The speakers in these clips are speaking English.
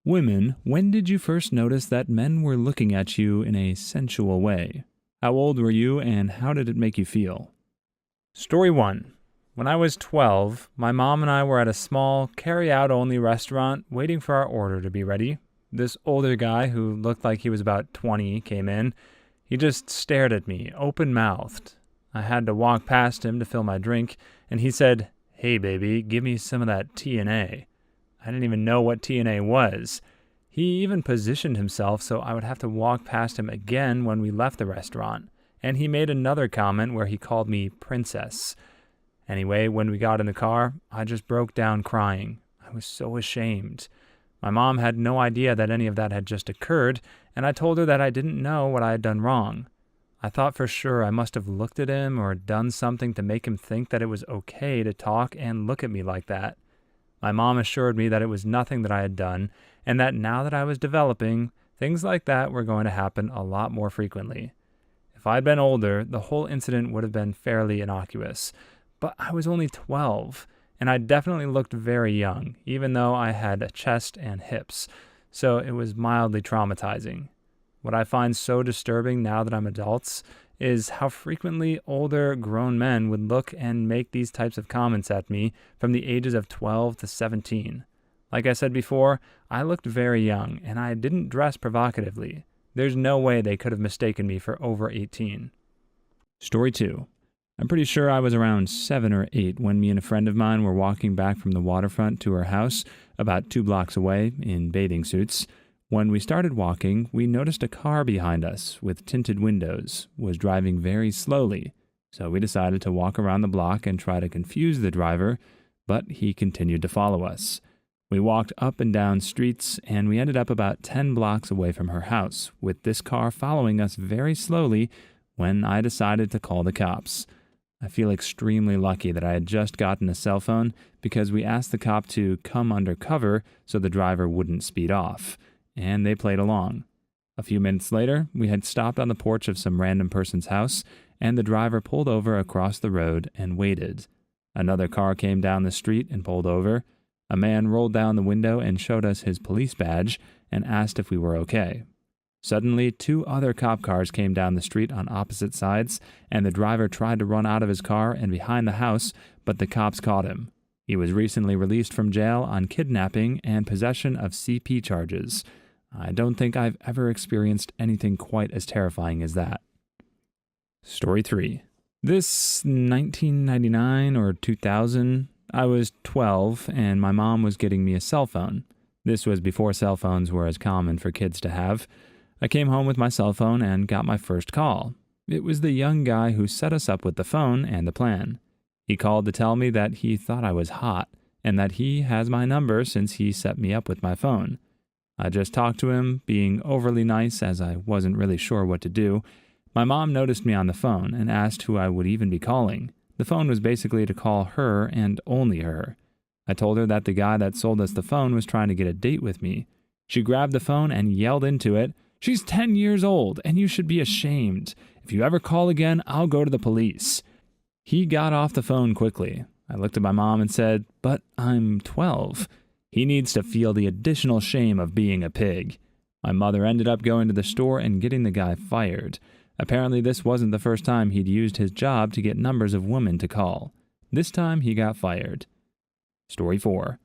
Women, when did you first notice that men were looking at you in a sensual way? How old were you and how did it make you feel? Story 1. When I was 12, my mom and I were at a small, carry-out only restaurant waiting for our order to be ready. This older guy, who looked like he was about 20, came in. He just stared at me, open-mouthed. I had to walk past him to fill my drink, and he said, "Hey baby, give me some of that T&A." I didn't even know what T&A was. He even positioned himself so I would have to walk past him again when we left the restaurant. And he made another comment where he called me princess. Anyway, when we got in the car, I just broke down crying. I was so ashamed. My mom had no idea that any of that had just occurred, and I told her that I didn't know what I had done wrong. I thought for sure I must have looked at him or done something to make him think that it was okay to talk and look at me like that. My mom assured me that it was nothing that I had done, and that now that I was developing, things like that were going to happen a lot more frequently. If I'd been older, the whole incident would have been fairly innocuous. But I was only 12, and I definitely looked very young, even though I had a chest and hips, so it was mildly traumatizing. What I find so disturbing now that I'm adults is how frequently older grown men would look and make these types of comments at me from the ages of 12 to 17. Like I said before, I looked very young, and I didn't dress provocatively. There's no way they could have mistaken me for over 18. Story 2. I'm pretty sure I was around 7 or 8 when me and a friend of mine were walking back from the waterfront to our house, about 2 blocks away, in bathing suits. When we started walking, we noticed a car behind us with tinted windows was driving very slowly, so we decided to walk around the block and try to confuse the driver, but he continued to follow us. We walked up and down streets, and we ended up about 10 blocks away from her house, with this car following us very slowly when I decided to call the cops. I feel extremely lucky that I had just gotten a cell phone because we asked the cop to come under cover so the driver wouldn't speed off, and they played along. A few minutes later, we had stopped on the porch of some random person's house, and the driver pulled over across the road and waited. Another car came down the street and pulled over. A man rolled down the window and showed us his police badge and asked if we were okay. Suddenly, 2 other cop cars came down the street on opposite sides, and the driver tried to run out of his car and behind the house, but the cops caught him. He was recently released from jail on kidnapping and possession of CP charges. I don't think I've ever experienced anything quite as terrifying as that. Story 3. This 1999 or 2000, I was 12 and my mom was getting me a cell phone. This was before cell phones were as common for kids to have. I came home with my cell phone and got my first call. It was the young guy who set us up with the phone and the plan. He called to tell me that he thought I was hot and that he has my number since he set me up with my phone. I just talked to him, being overly nice as I wasn't really sure what to do. My mom noticed me on the phone and asked who I would even be calling. The phone was basically to call her and only her. I told her that the guy that sold us the phone was trying to get a date with me. She grabbed the phone and yelled into it, "She's 10 years old, and you should be ashamed. If you ever call again, I'll go to the police." He got off the phone quickly. I looked at my mom and said, "But I'm 12. He needs to feel the additional shame of being a pig." My mother ended up going to the store and getting the guy fired. Apparently this wasn't the first time he'd used his job to get numbers of women to call. This time he got fired. Story 4.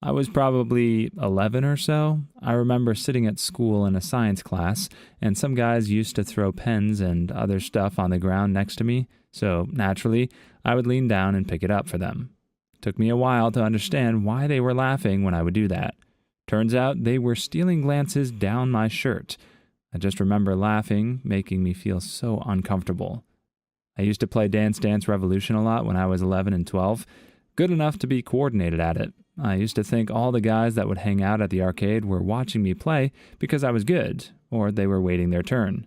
I was probably 11 or so. I remember sitting at school in a science class, and some guys used to throw pens and other stuff on the ground next to me, so naturally, I would lean down and pick it up for them. It took me a while to understand why they were laughing when I would do that. Turns out they were stealing glances down my shirt. I just remember laughing, making me feel so uncomfortable. I used to play Dance Dance Revolution a lot when I was 11 and 12, good enough to be coordinated at it. I used to think all the guys that would hang out at the arcade were watching me play because I was good, or they were waiting their turn.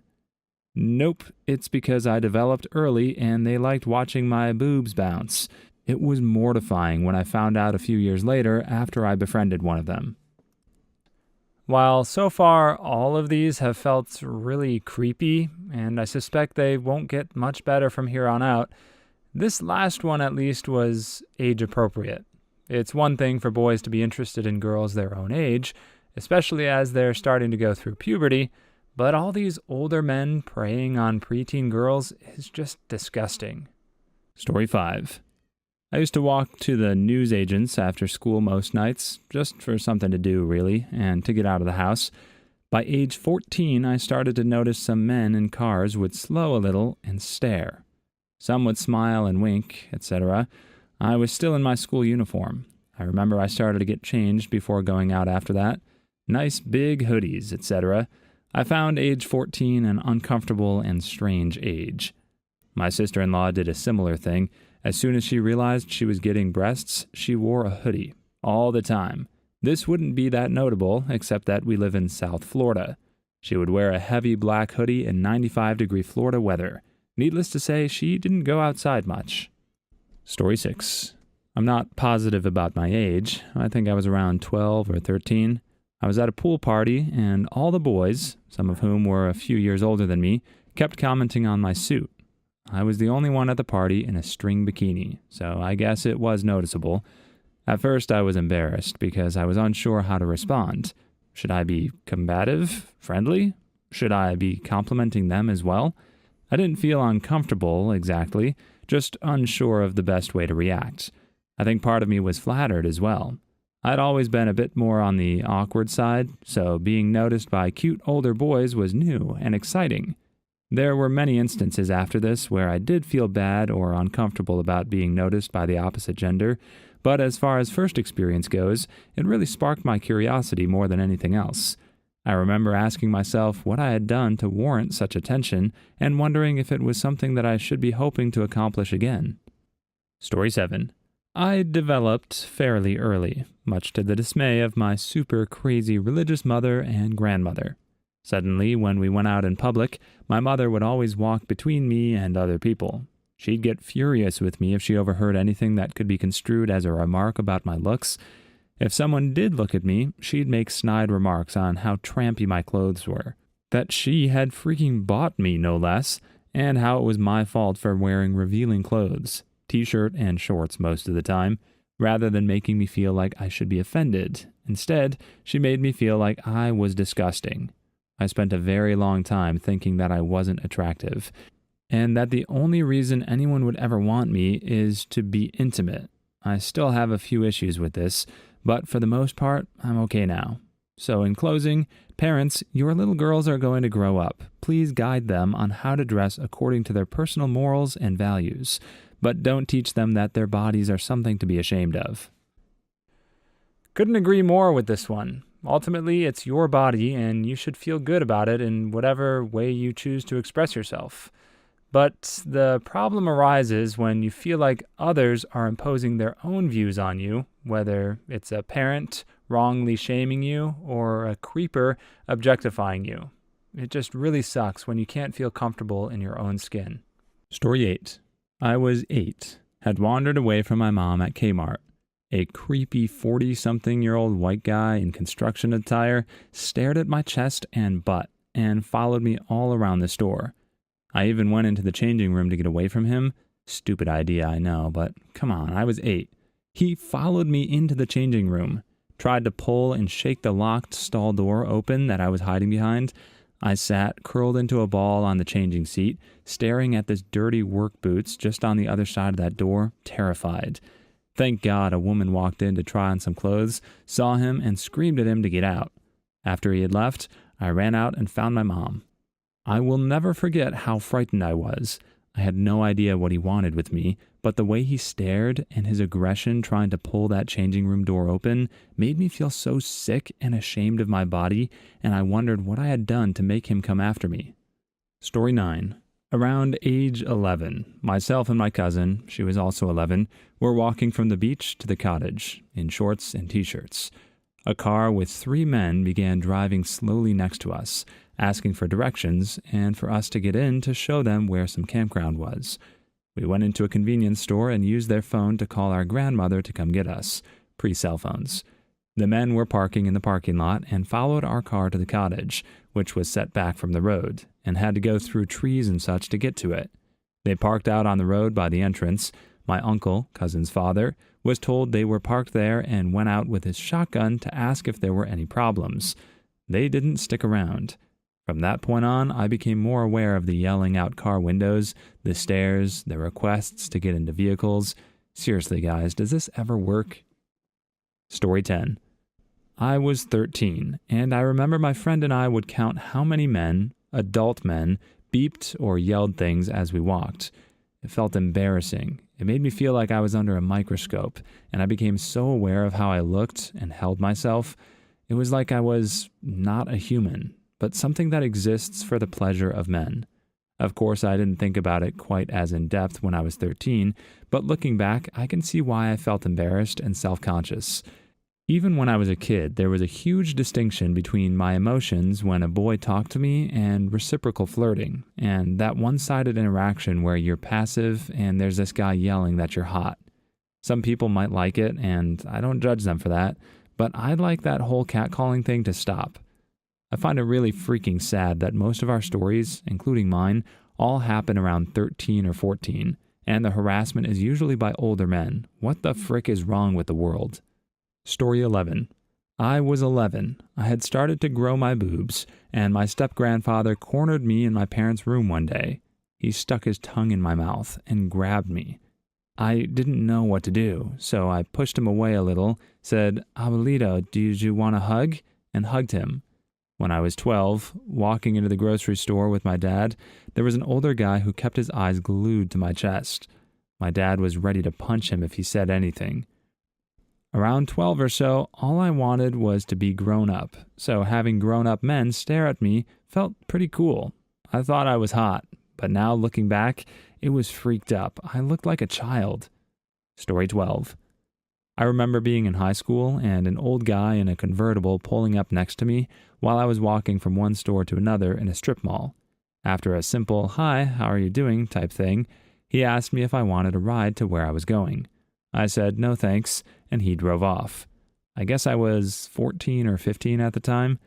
Nope, it's because I developed early and they liked watching my boobs bounce. It was mortifying when I found out a few years later after I befriended one of them. While so far all of these have felt really creepy, and I suspect they won't get much better from here on out, this last one at least was age appropriate. It's one thing for boys to be interested in girls their own age. especially as they're starting to go through puberty, but all these older men preying on preteen girls is just disgusting. Story 5. I used to walk to the newsagents after school most nights, just for something to do, really, and to get out of the house. By age 14, I started to notice some men in cars would slow a little and stare. Some would smile and wink, etc. I was still in my school uniform. I remember I started to get changed before going out after that. Nice big hoodies, etc. I found age 14 an uncomfortable and strange age. My sister-in-law did a similar thing. As soon as she realized she was getting breasts, she wore a hoodie all the time. This wouldn't be that notable, except that we live in South Florida. She would wear a heavy black hoodie in 95-degree Florida weather. Needless to say, she didn't go outside much. Story 6. I'm not positive about my age. I think I was around 12 or 13. I was at a pool party, and all the boys, some of whom were a few years older than me, kept commenting on my suit. I was the only one at the party in a string bikini, so I guess it was noticeable. At first I was embarrassed because I was unsure how to respond. Should I be combative? Friendly? Should I be complimenting them as well? I didn't feel uncomfortable exactly, just unsure of the best way to react. I think part of me was flattered as well. I'd always been a bit more on the awkward side, so being noticed by cute older boys was new and exciting. There were many instances after this where I did feel bad or uncomfortable about being noticed by the opposite gender, but as far as first experience goes, it really sparked my curiosity more than anything else. I remember asking myself what I had done to warrant such attention and wondering if it was something that I should be hoping to accomplish again. Story 7. I developed fairly early, much to the dismay of my super crazy religious mother and grandmother. Suddenly, when we went out in public, my mother would always walk between me and other people. She'd get furious with me if she overheard anything that could be construed as a remark about my looks. If someone did look at me, she'd make snide remarks on how trampy my clothes were, that she had freaking bought me no less, and how it was my fault for wearing revealing clothes, t-shirt and shorts most of the time, rather than making me feel like I should be offended. Instead, she made me feel like I was disgusting. I spent a very long time thinking that I wasn't attractive, and that the only reason anyone would ever want me is to be intimate. I still have a few issues with this, but for the most part, I'm okay now. So in closing, parents, your little girls are going to grow up. Please guide them on how to dress according to their personal morals and values, but don't teach them that their bodies are something to be ashamed of. Couldn't agree more with this one. Ultimately, it's your body, and you should feel good about it in whatever way you choose to express yourself. But the problem arises when you feel like others are imposing their own views on you, whether it's a parent wrongly shaming you or a creeper objectifying you. It just really sucks when you can't feel comfortable in your own skin. Story 8. I was 8, had wandered away from my mom at Kmart. A creepy 40-something-year-old white guy in construction attire stared at my chest and butt and followed me all around the store. I even went into the changing room to get away from him. Stupid idea, I know, but come on, I was 8. He followed me into the changing room, tried to pull and shake the locked stall door open that I was hiding behind. I sat curled into a ball on the changing seat, staring at this dirty work boots just on the other side of that door, terrified. Thank God a woman walked in to try on some clothes, saw him, and screamed at him to get out. After he had left, I ran out and found my mom. I will never forget how frightened I was. I had no idea what he wanted with me, but the way he stared and his aggression trying to pull that changing room door open made me feel so sick and ashamed of my body, and I wondered what I had done to make him come after me. Story 9. Around age 11, myself and my cousin, she was also 11, were walking from the beach to the cottage, in shorts and t-shirts. A car with 3 men began driving slowly next to us, asking for directions and for us to get in to show them where some campground was. We went into a convenience store and used their phone to call our grandmother to come get us, pre-cell phones. The men were parking in the parking lot and followed our car to the cottage, which was set back from the road, and had to go through trees and such to get to it. They parked out on the road by the entrance. My uncle, cousin's father, was told they were parked there and went out with his shotgun to ask if there were any problems. They didn't stick around. From that point on, I became more aware of the yelling out car windows, the stares, the requests to get into vehicles. Seriously, guys, does this ever work? Story 10. I was 13, and I remember my friend and I would count how many men, adult men, beeped or yelled things as we walked. It felt embarrassing. It made me feel like I was under a microscope, and I became so aware of how I looked and held myself. It was like I was not a human, but something that exists for the pleasure of men. Of course, I didn't think about it quite as in depth when I was 13, but looking back, I can see why I felt embarrassed and self-conscious. Even when I was a kid, there was a huge distinction between my emotions when a boy talked to me and reciprocal flirting, and that one-sided interaction where you're passive and there's this guy yelling that you're hot. Some people might like it, and I don't judge them for that, but I'd like that whole catcalling thing to stop. I find it really freaking sad that most of our stories, including mine, all happen around 13 or 14, and the harassment is usually by older men. What the frick is wrong with the world? Story 11. I was 11. I had started to grow my boobs, and my step-grandfather cornered me in my parents' room one day. He stuck his tongue in my mouth and grabbed me. I didn't know what to do, so I pushed him away a little, said, "Abuelito, do you want a hug?" and hugged him. When I was 12, walking into the grocery store with my dad, there was an older guy who kept his eyes glued to my chest. My dad was ready to punch him if he said anything. Around 12 or so, all I wanted was to be grown up, so having grown-up men stare at me felt pretty cool. I thought I was hot, but now looking back, it was freaked up. I looked like a child. Story 12. I remember being in high school and an old guy in a convertible pulling up next to me while I was walking from one store to another in a strip mall. After a simple, "Hi, how are you doing?" type thing, he asked me if I wanted a ride to where I was going. I said, "No thanks," and he drove off. I guess I was 14 or 15 at the time.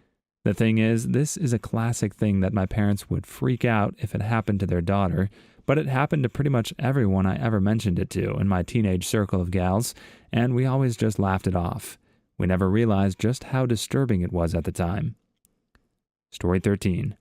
The thing is, this is a classic thing that my parents would freak out if it happened to their daughter, but it happened to pretty much everyone I ever mentioned it to in my teenage circle of gals, and we always just laughed it off. We never realized just how disturbing it was at the time. Story 13.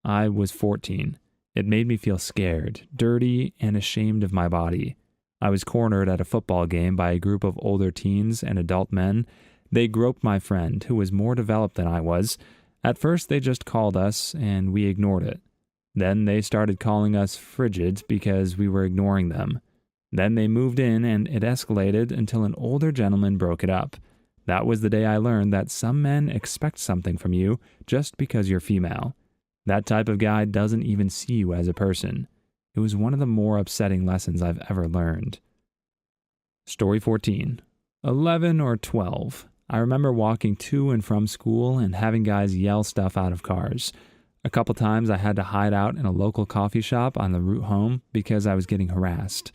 I was 14. It made me feel scared, dirty, and ashamed of my body. I was cornered at a football game by a group of older teens and adult men. They groped my friend, who was more developed than I was. At first, they just called us, and we ignored it. Then they started calling us frigid because we were ignoring them. Then they moved in, and it escalated until an older gentleman broke it up. That was the day I learned that some men expect something from you just because you're female. That type of guy doesn't even see you as a person. It was one of the more upsetting lessons I've ever learned. Story 14. 11 or 12. I remember walking to and from school and having guys yell stuff out of cars. A couple times I had to hide out in a local coffee shop on the route home because I was getting harassed.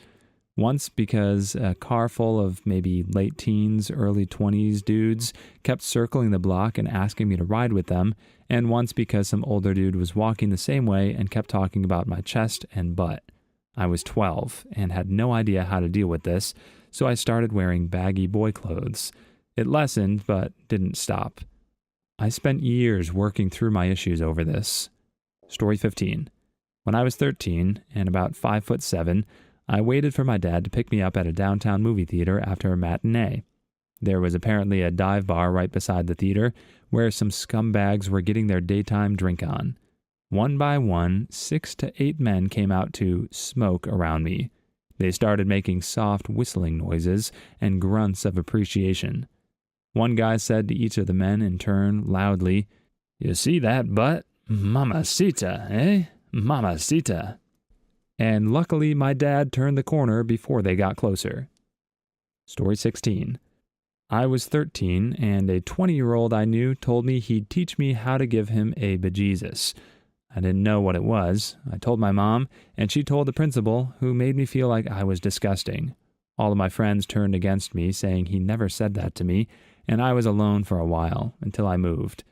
Once because a car full of maybe late teens, early 20s dudes kept circling the block and asking me to ride with them, and once because some older dude was walking the same way and kept talking about my chest and butt. I was 12 and had no idea how to deal with this, so I started wearing baggy boy clothes. It lessened, but didn't stop. I spent years working through my issues over this. Story 15. When I was 13 and about 5'7", I waited for my dad to pick me up at a downtown movie theater after a matinee. There was apparently a dive bar right beside the theater where some scumbags were getting their daytime drink on. One by one, 6 to 8 men came out to smoke around me. They started making soft whistling noises and grunts of appreciation. One guy said to each of the men in turn, loudly, "You see that butt? Mamacita, eh? Mamacita." And luckily my dad turned the corner before they got closer. Story 16. I was 13, and a 20-year-old I knew told me he'd teach me how to give him a bejesus. I didn't know what it was. I told my mom, and she told the principal, who made me feel like I was disgusting. All of my friends turned against me, saying he never said that to me, and I was alone for a while, until I moved.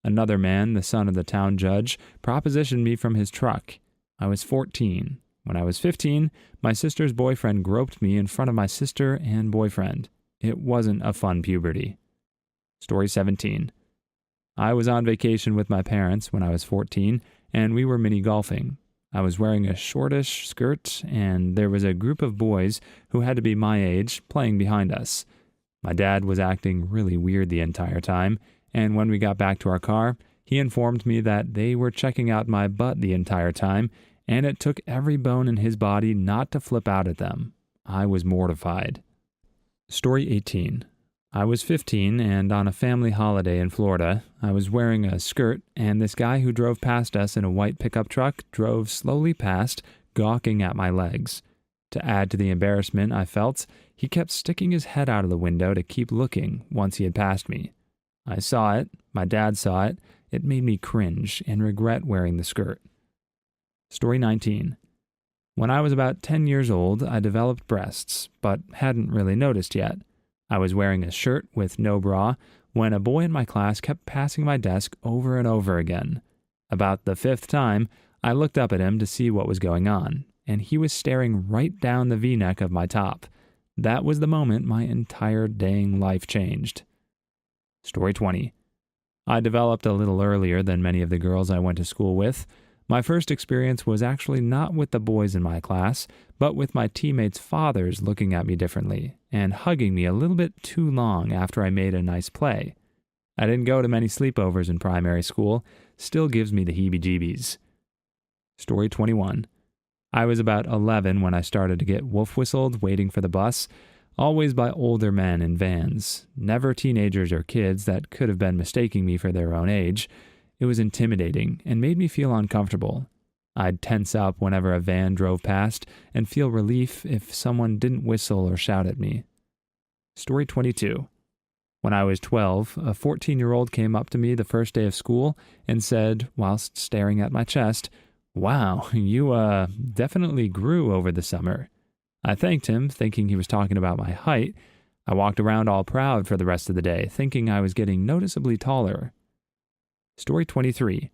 Another man, the son of the town judge, propositioned me from his truck. I was 14. When I was 15, my sister's boyfriend groped me in front of my sister and boyfriend. It wasn't a fun puberty. Story 17. I was on vacation with my parents when I was 14, and we were mini golfing. I was wearing a shortish skirt, and there was a group of boys who had to be my age playing behind us. My dad was acting really weird the entire time, and when we got back to our car, he informed me that they were checking out my butt the entire time, and it took every bone in his body not to flip out at them. I was mortified. Story 18. I was 15 and on a family holiday in Florida. I was wearing a skirt, and this guy who drove past us in a white pickup truck drove slowly past, gawking at my legs. To add to the embarrassment I felt, he kept sticking his head out of the window to keep looking once he had passed me. I saw it, my dad saw it. It made me cringe and regret wearing the skirt. Story 19. When I was about 10 years old, I developed breasts, but hadn't really noticed yet. I was wearing a shirt with no bra when a boy in my class kept passing my desk over and over again. About the 5th time, I looked up at him to see what was going on, and he was staring right down the V-neck of my top. That was the moment my entire dang life changed. Story 20. I developed a little earlier than many of the girls I went to school with. My first experience was actually not with the boys in my class, but with my teammates' fathers looking at me differently and hugging me a little bit too long after I made a nice play. I didn't go to many sleepovers in primary school, still gives me the heebie-jeebies. Story 21. I was about 11 when I started to get wolf whistled waiting for the bus, always by older men in vans, never teenagers or kids that could have been mistaking me for their own age. It was intimidating and made me feel uncomfortable. I'd tense up whenever a van drove past and feel relief if someone didn't whistle or shout at me. Story 22. When I was 12, a 14-year-old came up to me the first day of school and said, whilst staring at my chest, "Wow, you definitely grew over the summer." I thanked him, thinking he was talking about my height. I walked around all proud for the rest of the day, thinking I was getting noticeably taller. Story 23.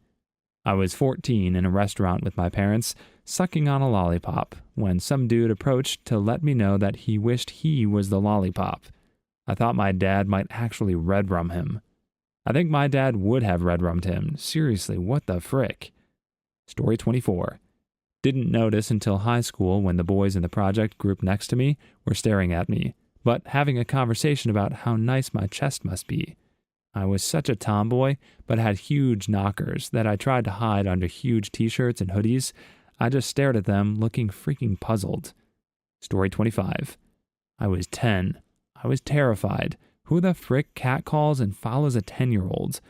I was 14 in a restaurant with my parents, sucking on a lollipop, when some dude approached to let me know that he wished he was the lollipop. I thought my dad might actually red rum him. I think my dad would have red rummed him. Seriously, what the frick? Story 24. Didn't notice until high school when the boys in the project group next to me were staring at me, but having a conversation about how nice my chest must be. I was such a tomboy, but had huge knockers that I tried to hide under huge t-shirts and hoodies. I just stared at them, looking freaking puzzled. Story 25. I was 10. I was terrified. Who the frick catcalls and follows a 10-year-old?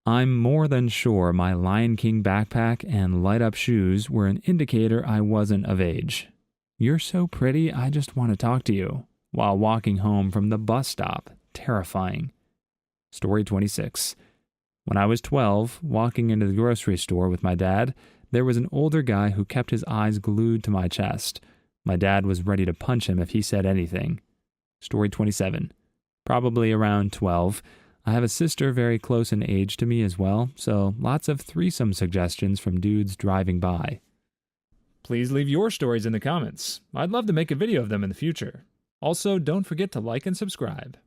I'm more than sure my Lion King backpack and light-up shoes were an indicator I wasn't of age. "You're so pretty, I just want to talk to you," while walking home from the bus stop. Terrifying. Story 26. When I was 12, walking into the grocery store with my dad, there was an older guy who kept his eyes glued to my chest. My dad was ready to punch him if he said anything. Story 27. Probably around 12. I have a sister very close in age to me as well, so lots of threesome suggestions from dudes driving by. Please leave your stories in the comments. I'd love to make a video of them in the future. Also, don't forget to like and subscribe.